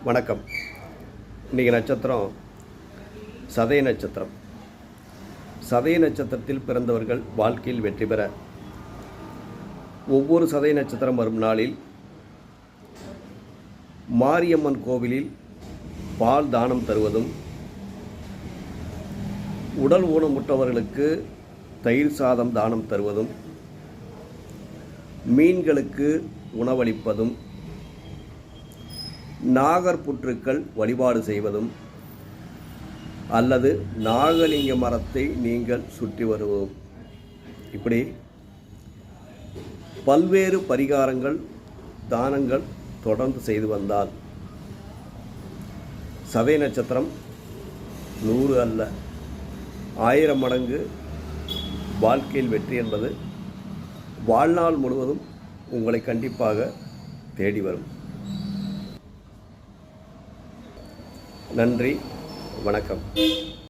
வணக்கம். இன்றைக்கி நட்சத்திரம் சதய நட்சத்திரம். சதய நட்சத்திரத்தில் பிறந்தவர்கள் வாழ்க்கையில் வெற்றி பெற ஒவ்வொரு சதய நட்சத்திரம் வரும் நாளில் மாரியம்மன் கோவிலில் பால் தானம் தருவதும், உடல் ஊனமுற்றவர்களுக்கு தயிர் சாதம் தானம் தருவதும், மீன்களுக்கு உணவளிப்பதும், நாகர்புற்றுக்கள் வழிபாடு செய்வதும் அல்லது நாகலிங்க மரத்தை நீங்கள் சுற்றி வருவதும், இப்படி பல்வேறு பரிகாரங்கள் தானங்கள் தொடர்ந்து செய்து வந்தால் சதய நட்சத்திரம் 100 அல்ல 1000 மடங்கு வாழ்க்கையில் வெற்றி என்பது வாழ்நாள் முழுவதும் உங்களை கண்டிப்பாக தேடி வரும். நன்றி, வணக்கம்.